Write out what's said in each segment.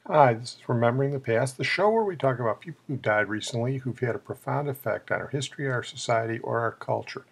Hi, this is Remembering the Past, the show where we talk about people who died recently who've had a profound effect on our history, our society, or our culture.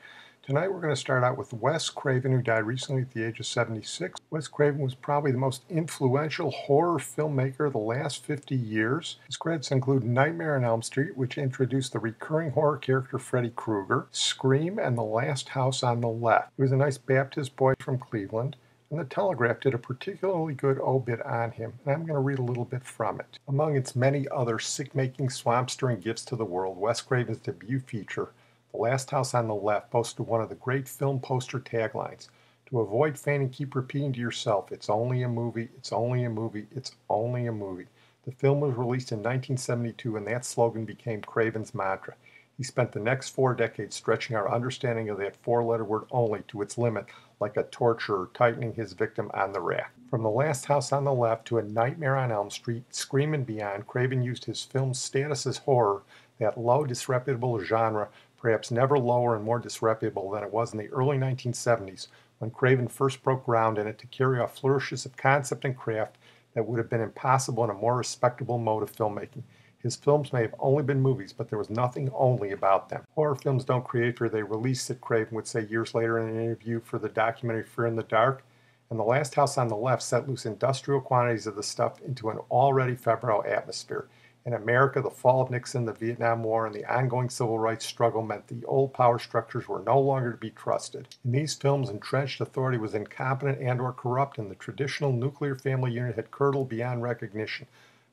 Tonight we're going to start out with Wes Craven, who died recently at the age of 76. Wes Craven was probably the most influential horror filmmaker of the last 50 years. His credits include Nightmare on Elm Street, which introduced the recurring horror character Freddy Krueger, Scream, and The Last House on the Left. He was a nice Baptist boy from Cleveland, and the Telegraph did a particularly good obit on him, and I'm going to read a little bit from it. Among its many other sick-making, swamp-stirring gifts to the world, Wes Craven's debut feature, The Last House on the Left, boasted one of the great film poster taglines. To avoid fainting, keep repeating to yourself, it's only a movie, it's only a movie, it's only a movie. The film was released in 1972, and that slogan became Craven's mantra. He spent the next 4 decades stretching our understanding of that four-letter word only to its limit, like a torturer tightening his victim on the rack. From The Last House on the Left to A Nightmare on Elm Street, Scream and beyond, Craven used his film's status as horror, that low, disreputable genre, perhaps never lower and more disreputable than it was in the early 1970s, when Craven first broke ground in it, to carry off flourishes of concept and craft that would have been impossible in a more respectable mode of filmmaking. His films may have only been movies, but there was nothing only about them. Horror films don't create fear, they release it, Craven would say years later in an interview for the documentary Fear in the Dark. And The Last House on the Left set loose industrial quantities of the stuff into an already febrile atmosphere. In America, the fall of Nixon, the Vietnam War, and the ongoing civil rights struggle meant the old power structures were no longer to be trusted. In these films, entrenched authority was incompetent and/or corrupt, and the traditional nuclear family unit had curdled beyond recognition.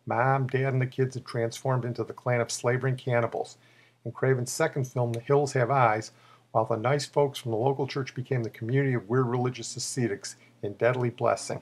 Mom, Dad, and the kids had transformed into the clan of slavering cannibals. In Craven's second film, The Hills Have Eyes, while the nice folks from the local church became the community of weird religious ascetics in deadly blessing.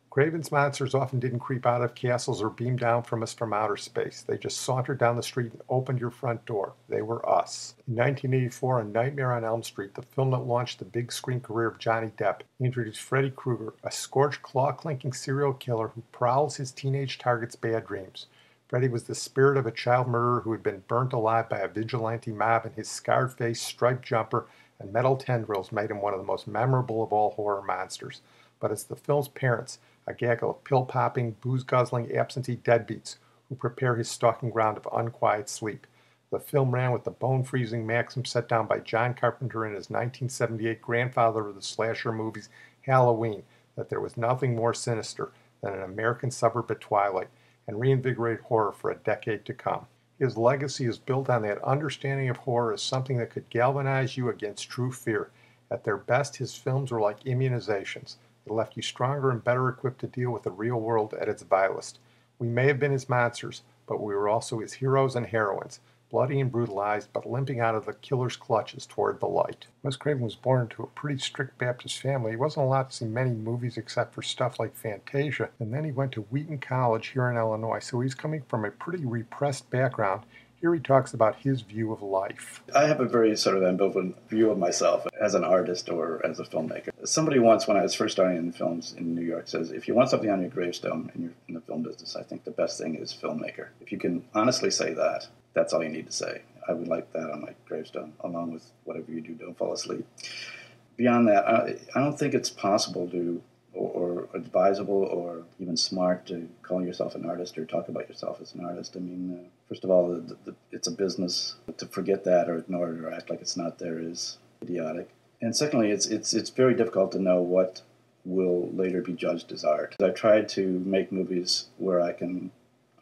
Craven's monsters often didn't creep out of castles or beam down from us from outer space. They just sauntered down the street and opened your front door. They were us. In 1984, A Nightmare on Elm Street, the film that launched the big screen career of Johnny Depp, introduced Freddy Krueger, a scorched, claw-clinking serial killer who prowls his teenage target's bad dreams. Freddy was the spirit of a child murderer who had been burnt alive by a vigilante mob, and his scarred face, striped jumper, and metal tendrils made him one of the most memorable of all horror monsters. But it's the film's parents, a gaggle of pill-popping, booze-guzzling absentee deadbeats, who prepare his stalking ground of unquiet sleep. The film ran with the bone-freezing maxim set down by John Carpenter in his 1978 grandfather of the slasher movies, Halloween, that there was nothing more sinister than an American suburb at twilight, and reinvigorated horror for a decade to come. His legacy is built on that understanding of horror as something that could galvanize you against true fear. At their best, his films were like immunizations. It left you stronger and better equipped to deal with the real world at its vilest. We may have been his monsters, but we were also his heroes and heroines, bloody and brutalized, but limping out of the killer's clutches toward the light. Wes Craven was born into a pretty strict Baptist family. He wasn't allowed to see many movies except for stuff like Fantasia, and then he went to Wheaton College here in Illinois, so he's coming from a pretty repressed background. Here he talks about his view of life. I have a very sort of ambivalent view of myself as an artist or as a filmmaker. Somebody once, when I was first starting in films in New York, says, if you want something on your gravestone and you're in the film business, I think the best thing is filmmaker. If you can honestly say that, that's all you need to say. I would like that on my gravestone, along with whatever you do, don't fall asleep. Beyond that, I don't think it's possible to or advisable or even smart to call yourself an artist or talk about yourself as an artist. I mean, first of all, it's a business. To forget that or ignore it or act like it's not there is idiotic. And secondly, it's very difficult to know what will later be judged as art. I've tried to make movies where I can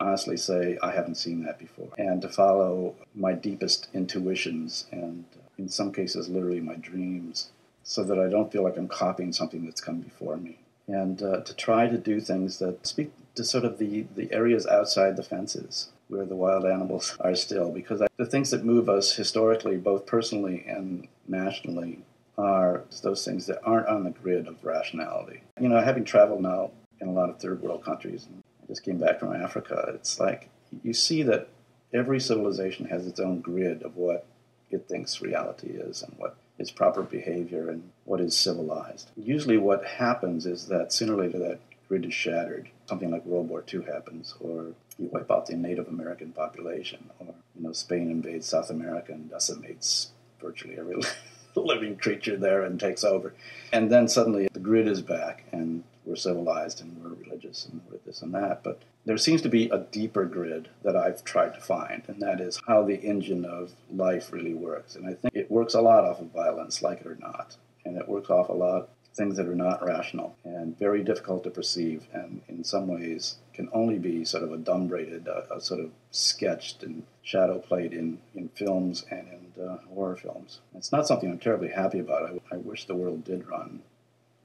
honestly say I haven't seen that before, and to follow my deepest intuitions and in some cases literally my dreams, so that I don't feel like I'm copying something that's come before me. And to try to do things that speak to sort of the areas outside the fences where the wild animals are still. Because the things that move us historically, both personally and nationally, are those things that aren't on the grid of rationality. You know, having traveled now in a lot of third world countries, and I just came back from Africa, it's like you see that every civilization has its own grid of what it thinks reality is and what is proper behavior and what is civilized. Usually what happens is that sooner or later that grid is shattered. Something like World War II happens, or you wipe out the Native American population, or Spain invades South America and decimates virtually every living creature there and takes over. And then suddenly the grid is back and we're civilized and we're religious and we're this and that. But there seems to be a deeper grid that I've tried to find, and that is how the engine of life really works. And I think it works a lot off of violence, like it or not. And it works off a lot things that are not rational and very difficult to perceive, and in some ways can only be sort of adumbrated, sort of sketched and shadow played in films and in horror films. It's not something I'm terribly happy about. I wish the world did run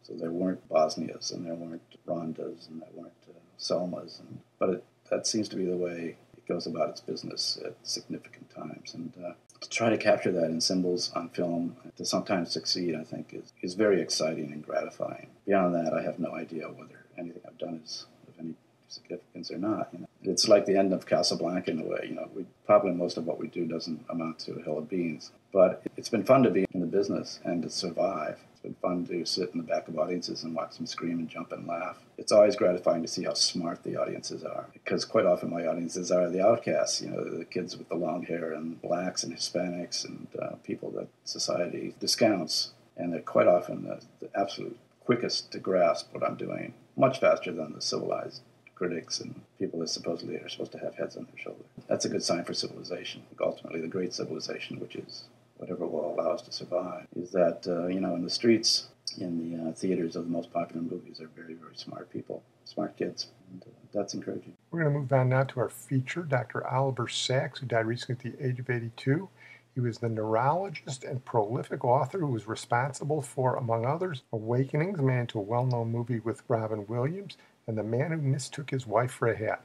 so there weren't Bosnias and there weren't Rondas and there weren't Selmas. But that seems to be the way it goes about its business at significant times. And to try to capture that in symbols on film, to sometimes succeed, I think, is very exciting and gratifying. Beyond that, I have no idea whether anything I've done is of any significance or not. It's like the end of Casablanca in a way. Probably most of what we do doesn't amount to a hill of beans. But it's been fun to be in the business and to survive. It's been fun to sit in the back of audiences and watch them scream and jump and laugh. It's always gratifying to see how smart the audiences are, because quite often my audiences are the outcasts, the kids with the long hair and blacks and Hispanics and people that society discounts. And they're quite often the absolute quickest to grasp what I'm doing, much faster than the civilized critics and people that supposedly are supposed to have heads on their shoulders. That's a good sign for civilization. Ultimately, the great civilization, which is whatever will allow us to survive, is that, in the streets, in the theaters of the most popular movies are very, very smart people, smart kids, and that's encouraging. We're going to move on now to our feature, Dr. Oliver Sacks, who died recently at the age of 82. He was the neurologist and prolific author who was responsible for, among others, Awakenings, made into a well-known movie with Robin Williams, and The Man Who Mistook His Wife for a Hat.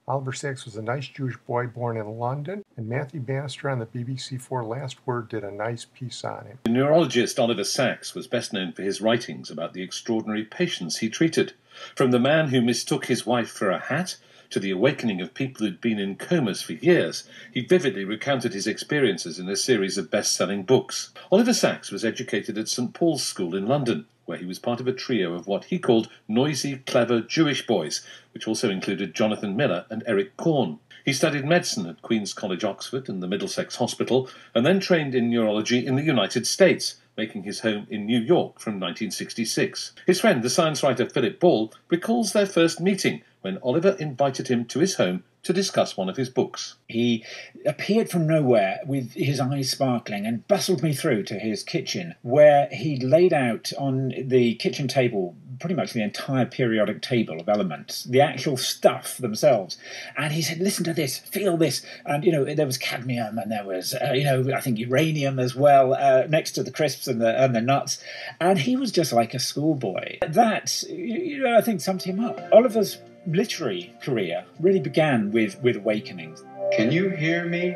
Oliver Sacks was a nice Jewish boy born in London, and Matthew Bannister on the BBC4 Last Word did a nice piece on him. The neurologist Oliver Sacks was best known for his writings about the extraordinary patients he treated. From The Man Who Mistook His Wife for a Hat to the awakening of people who'd been in comas for years, he vividly recounted his experiences in a series of best-selling books. Oliver Sacks was educated at St. Paul's School in London, where he was part of a trio of what he called noisy, clever Jewish boys, which also included Jonathan Miller and Eric Korn. He studied medicine at Queen's College, Oxford, and the Middlesex Hospital, and then trained in neurology in the United States, making his home in New York from 1966. His friend, the science writer Philip Ball, recalls their first meeting when Oliver invited him to his home to discuss one of his books. He appeared from nowhere with his eyes sparkling and bustled me through to his kitchen, where he laid out on the kitchen table pretty much the entire periodic table of elements, the actual stuff themselves. And he said, listen to this, feel this. And, there was cadmium and there was, I think uranium as well, next to the crisps and the nuts. And he was just like a schoolboy. That, I think sums him up. Oliver's literary career really began with Awakenings. Can you hear me?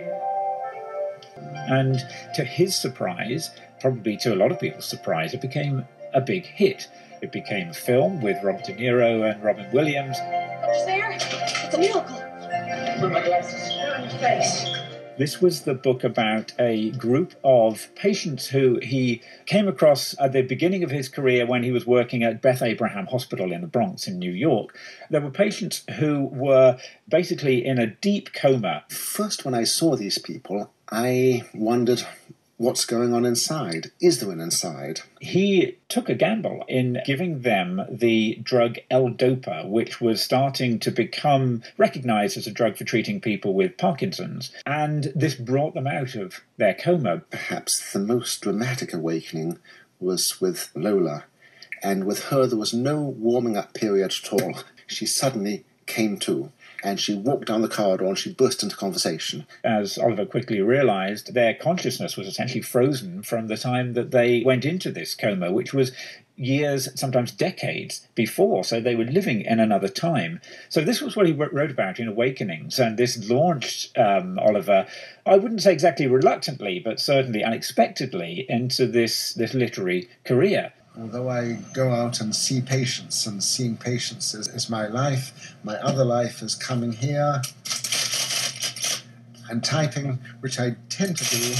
And to his surprise, probably to a lot of people's surprise, it became a big hit. It became a film with Robert DeNiro and Robin Williams. What's there? It's a miracle. Where are my glasses? They're on your face. This was the book about a group of patients who he came across at the beginning of his career when he was working at Beth Abraham Hospital in the Bronx in New York. There were patients who were basically in a deep coma. First, when I saw these people, I wondered, what's going on inside? Is there an inside? He took a gamble in giving them the drug L-Dopa, which was starting to become recognized as a drug for treating people with Parkinson's. And this brought them out of their coma. Perhaps the most dramatic awakening was with Lola. And with her, there was no warming up period at all. She suddenly came to. And she walked down the corridor and she burst into conversation. As Oliver quickly realised, their consciousness was essentially frozen from the time that they went into this coma, which was years, sometimes decades before, so they were living in another time. So this was what he wrote about in Awakenings, and this launched Oliver, I wouldn't say exactly reluctantly, but certainly unexpectedly, into this literary career. Although I go out and see patients, and seeing patients is my life, my other life is coming here and typing, which I tend to do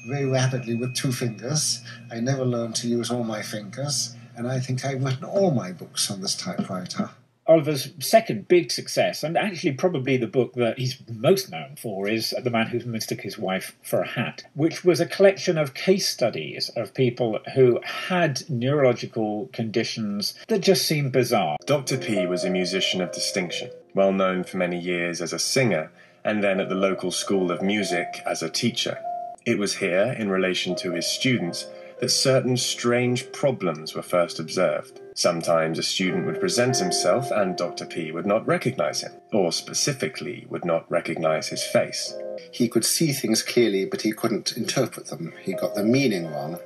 very rapidly with 2 fingers. I never learned to use all my fingers, and I think I've written all my books on this typewriter. Oliver's second big success, and actually probably the book that he's most known for, is The Man Who Mistook His Wife for a Hat, which was a collection of case studies of people who had neurological conditions that just seemed bizarre. Dr. P was a musician of distinction, well known for many years as a singer, and then at the local school of music as a teacher. It was here, in relation to his students, that certain strange problems were first observed. Sometimes a student would present himself and Dr. P would not recognize him, or specifically would not recognize his face. He could see things clearly, but he couldn't interpret them. He got the meaning wrong,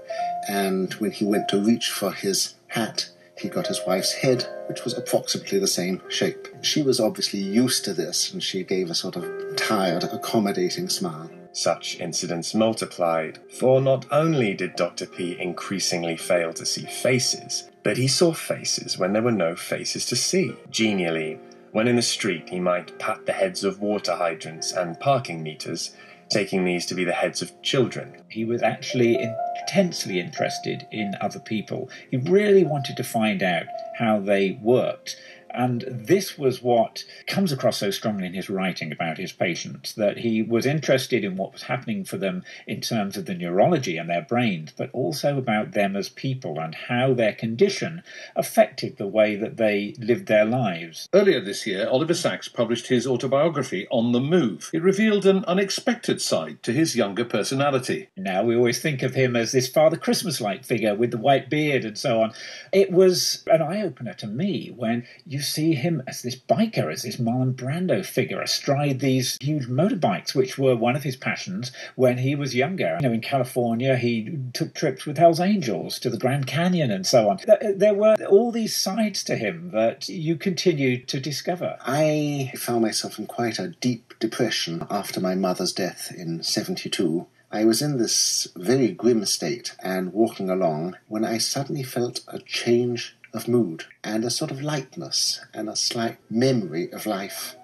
and when he went to reach for his hat, he got his wife's head, which was approximately the same shape. She was obviously used to this, and she gave a sort of tired, accommodating smile. Such incidents multiplied, for not only did Dr. P increasingly fail to see faces, but he saw faces when there were no faces to see. Genially, when in the street he might pat the heads of water hydrants and parking meters, taking these to be the heads of children. He was actually intensely interested in other people. He really wanted to find out how they worked. And this was what comes across so strongly in his writing about his patients, that he was interested in what was happening for them in terms of the neurology and their brains, but also about them as people and how their condition affected the way that they lived their lives. Earlier this year, Oliver Sacks published his autobiography, On the Move. It revealed an unexpected side to his younger personality. Now we always think of him as this Father Christmas-like figure with the white beard and so on. It was an eye-opener to me when you see him as this biker, as this Marlon Brando figure astride these huge motorbikes, which were one of his passions when he was younger. You know, in California, he took trips with Hell's Angels to the Grand Canyon and so on. There were all these sides to him that you continued to discover. I found myself in quite a deep depression after my mother's death in 1972. I was in this very grim state and walking along when I suddenly felt a change of mood and a sort of lightness and a slight memory of life.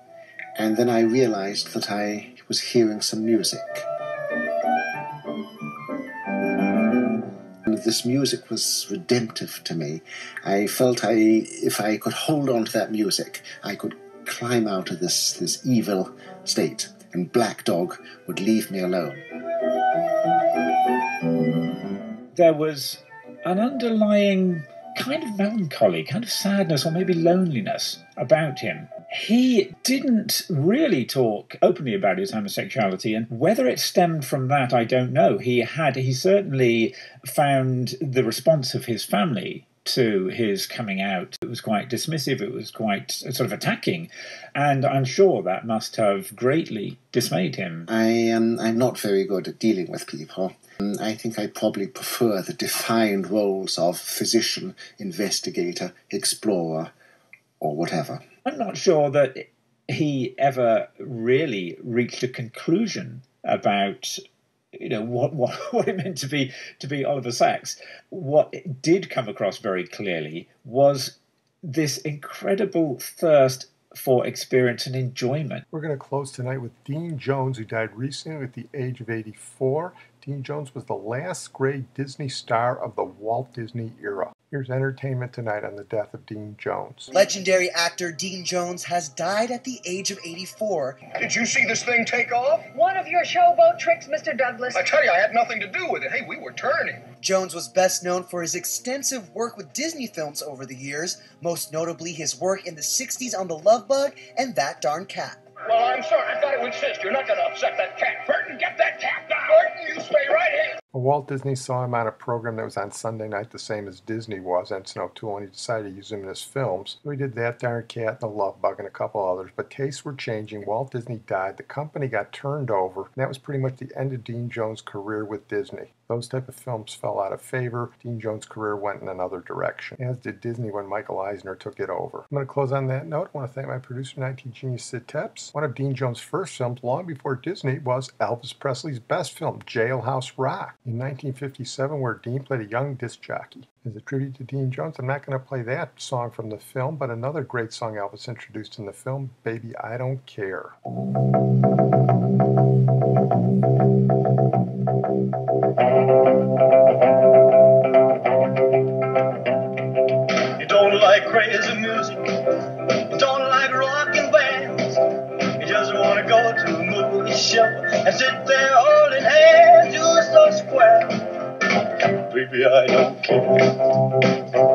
And then I realized that I was hearing some music. And this music was redemptive to me. I felt if I could hold on to that music, I could climb out of this evil state, and Black Dog would leave me alone. There was an underlying kind of melancholy, kind of sadness, or maybe loneliness about him. He didn't really talk openly about his homosexuality, and whether it stemmed from that, I don't know. He certainly found the response of his family to his coming out. It was quite dismissive, it was quite sort of attacking, and I'm sure that must have greatly dismayed him. I'm not very good at dealing with people. I think I probably prefer the defined roles of physician, investigator, explorer, or whatever. I'm not sure that he ever really reached a conclusion about what it meant to be Oliver Sacks. What did come across very clearly was this incredible thirst for experience and enjoyment. We're going to close tonight with Dean Jones, who died recently at the age of 84. Dean Jones was the last great Disney star of the Walt Disney era. Here's Entertainment Tonight on the death of Dean Jones. Legendary actor Dean Jones has died at the age of 84. Did you see this thing take off? One of your showboat tricks, Mr. Douglas. I tell you, I had nothing to do with it. Hey, we were turning. Jones was best known for his extensive work with Disney films over the years, most notably his work in the 60s on The Love Bug and That Darn Cat. Well, I'm sorry. I've got to insist. You're not going to upset that cat. Burton, get that cat down. Burton, you stay right here. Well, Walt Disney saw him on a program that was on Sunday night, the same as Disney was, Ensign O'Toole, and he decided to use him in his films. So he did That Darn Cat and The Love Bug and a couple others, but tastes were changing. Walt Disney died. The company got turned over, and that was pretty much the end of Dean Jones' career with Disney. Those type of films fell out of favor. Dean Jones' career went in another direction, as did Disney when Michael Eisner took it over. I'm going to close on that note. I want to thank my producer, 19 Genius Sid Tepps. One of Dean Jones' first films, long before Disney, was Elvis Presley's best film, Jailhouse Rock, in 1957, where Dean played a young disc jockey. As a tribute to Dean Jones, I'm not going to play that song from the film, but another great song Elvis introduced in the film, Baby I Don't Care. You don't like crazy music, like rocking bands. You just want to go to a movie show and sit there holding hands. You're so square. Baby, I don't care.